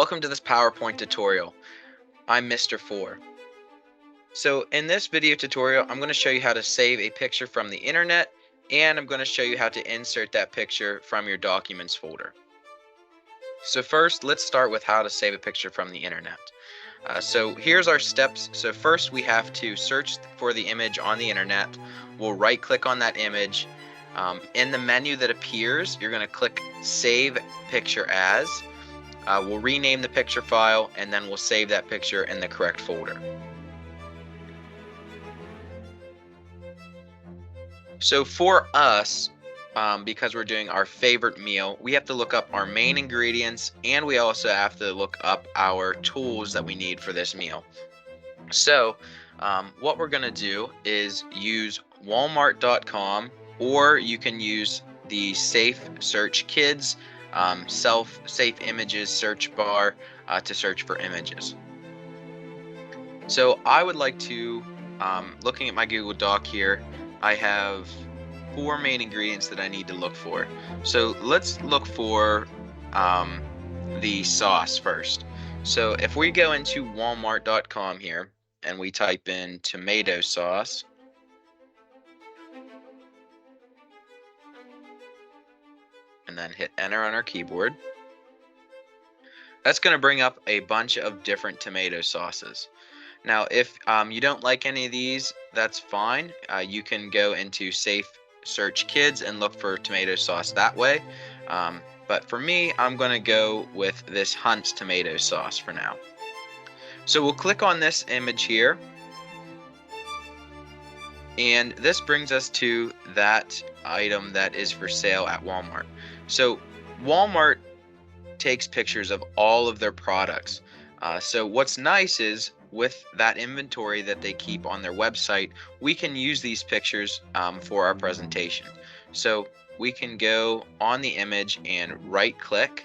Welcome to this PowerPoint tutorial. I'm Mr. 4. So in this video tutorial, I'm going to show you how to save a picture from the internet, and I'm going to show you how to insert that picture from your Documents folder. So first, let's start with how to save a picture from the internet. So here's our steps. So first we have to search for the image on the internet. We'll right click on that image. In the menu that appears, you're going to click Save Picture As. We'll rename the picture file, and then we'll save that picture in the correct folder. So for us, because we're doing our favorite meal, we have to look up our main ingredients, and we also have to look up our tools that we need for this meal. So what we're going to do is use walmart.com, or you can use the Safe Search Kids safe images search bar to search for images. So I would like to, looking at my Google Doc here, I have 4 main ingredients that I need to look for. So let's look for the sauce first. So if we go into walmart.com here and we type in tomato sauce, and then hit enter on our keyboard, that's going to bring up a bunch of different tomato sauces. Now if you don't like any of these, that's fine. You can go into Safe Search Kids and look for tomato sauce that way. But for me, I'm going to go with this Hunt's tomato sauce for now. So we'll click on this image here, and this brings us to that item that is for sale at Walmart. So Walmart takes pictures of all of their products. So what's nice is with that inventory that they keep on their website, we can use these pictures for our presentation. So we can go on the image and right click,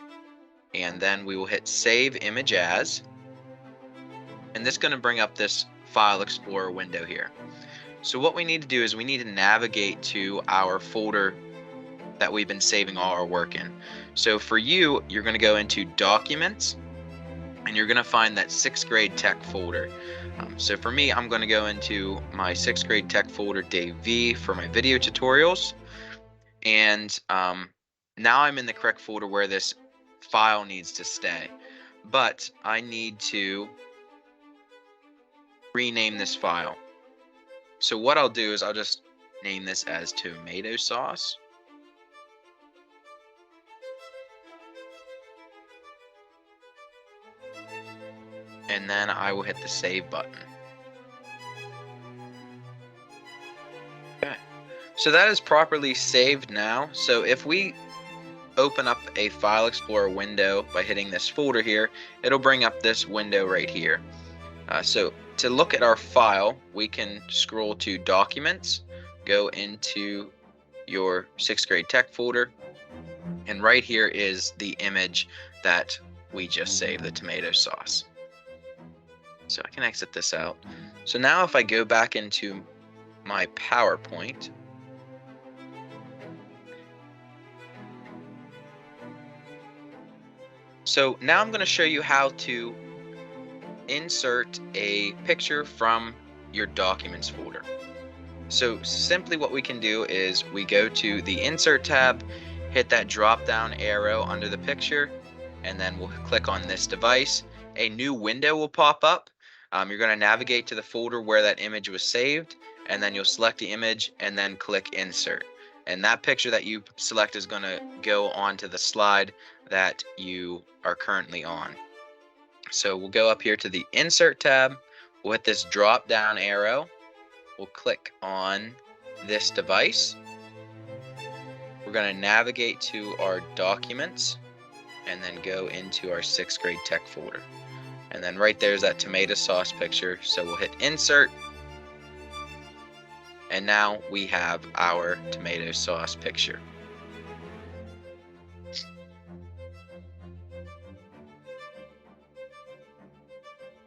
and then we will hit Save Image As, and this is going to bring up this File Explorer window here. So what we need to do is we need to navigate to our folder that we've been saving all our work in. So for you, you're going to go into Documents, and you're going to find that 6th grade tech folder. So for me, I'm going to go into my 6th grade tech folder, Day V, for my video tutorials. And now I'm in the correct folder where this file needs to stay. But I need to rename this file. So what I'll do is I'll just name this as tomato sauce. And then I will hit the save button. Okay, so that is properly saved now. So if we open up a File Explorer window by hitting this folder here, it'll bring up this window right here. So to look at our file, we can scroll to Documents, go into your 6th grade tech folder, and right here is the image that we just saved, the tomato sauce. So I can exit this out. So now if I go back into my PowerPoint, so now I'm going to show you how to insert a picture from your Documents folder. So simply what we can do is we go to the Insert tab, hit that drop down arrow under the picture, and then we'll click on this device. A new window will pop up. You're going to navigate to the folder where that image was saved, and then you'll select the image and then click Insert. And that picture that you select is going to go onto the slide that you are currently on. So we'll go up here to the Insert tab. We'll hit this drop down arrow. We'll click on this device. We're going to navigate to our Documents and then go into our 6th grade tech folder. And then right there's that tomato sauce picture. So we'll hit Insert. And now we have our tomato sauce picture.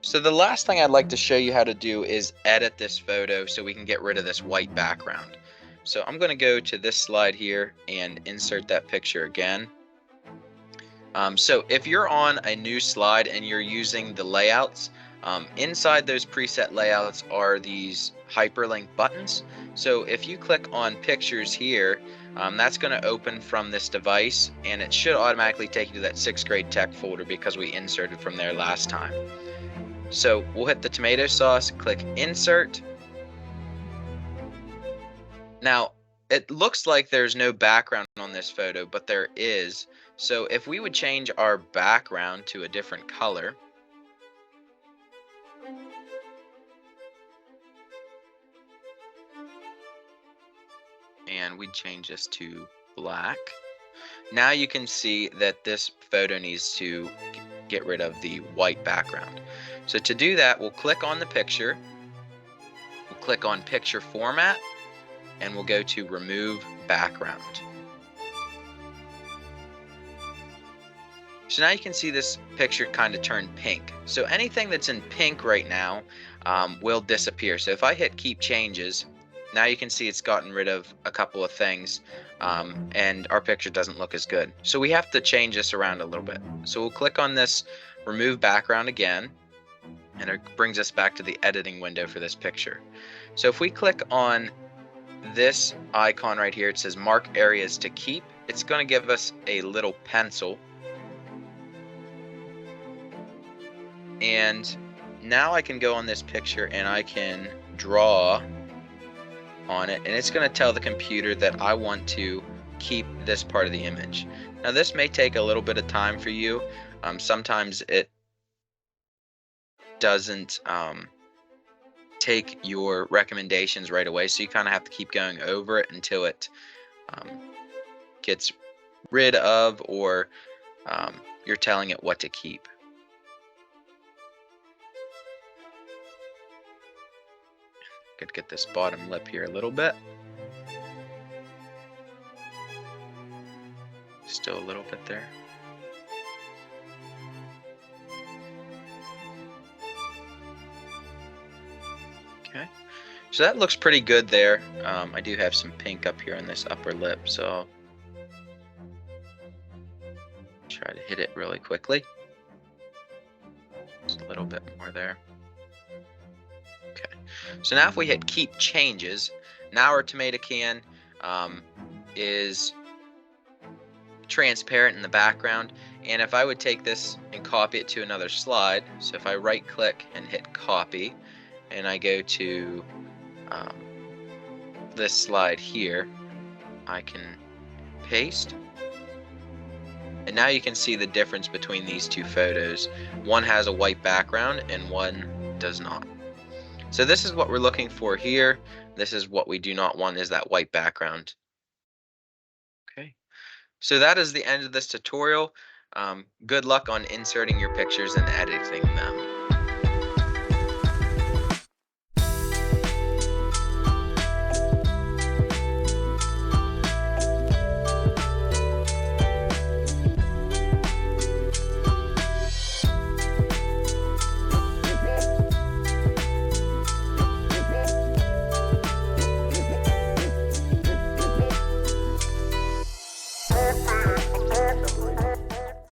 So the last thing I'd like to show you how to do is edit this photo so we can get rid of this white background. So I'm going to go to this slide here and insert that picture again. So if you're on a new slide and you're using the layouts, inside those preset layouts are these hyperlink buttons. So if you click on pictures here, that's going to open from this device, and it should automatically take you to that 6th grade tech folder because we inserted from there last time. So we'll hit the tomato sauce, click insert. Now, it looks like there's no background on this photo, but there is. So if we would change our background to a different color, and we'd change this to black, now you can see that this photo needs to get rid of the white background. So to do that, we'll click on the picture, we'll click on picture format, and we'll go to remove background. So now you can see this picture kind of turn pink. So anything that's in pink right now will disappear. So if I hit keep changes, now you can see it's gotten rid of a couple of things, and our picture doesn't look as good. So we have to change this around a little bit. So we'll click on this remove background again, and it brings us back to the editing window for this picture. So if we click on this icon right here, it says mark areas to keep. It's going to give us a little pencil. And now I can go on this picture and I can draw on it, and it's going to tell the computer that I want to keep this part of the image. Now this may take a little bit of time for you. Sometimes it doesn't take your recommendations right away, so you kind of have to keep going over it until it gets rid of, or you're telling it what to keep. Could get this bottom lip here a little bit. Still a little bit there. Okay, so that looks pretty good there. I do have some pink up here on this upper lip, so I'll try to hit it really quickly. Just a little bit more there. Okay, so now if we hit keep changes, now our tomato can is transparent in the background. And if I would take this and copy it to another slide, so if I right click and hit copy, and I go to this slide here, I can paste. And now you can see the difference between these two photos. One has a white background and one does not. So this is what we're looking for here. This is what we do not want, is that white background. Okay, so that is the end of this tutorial. Good luck on inserting your pictures and editing them.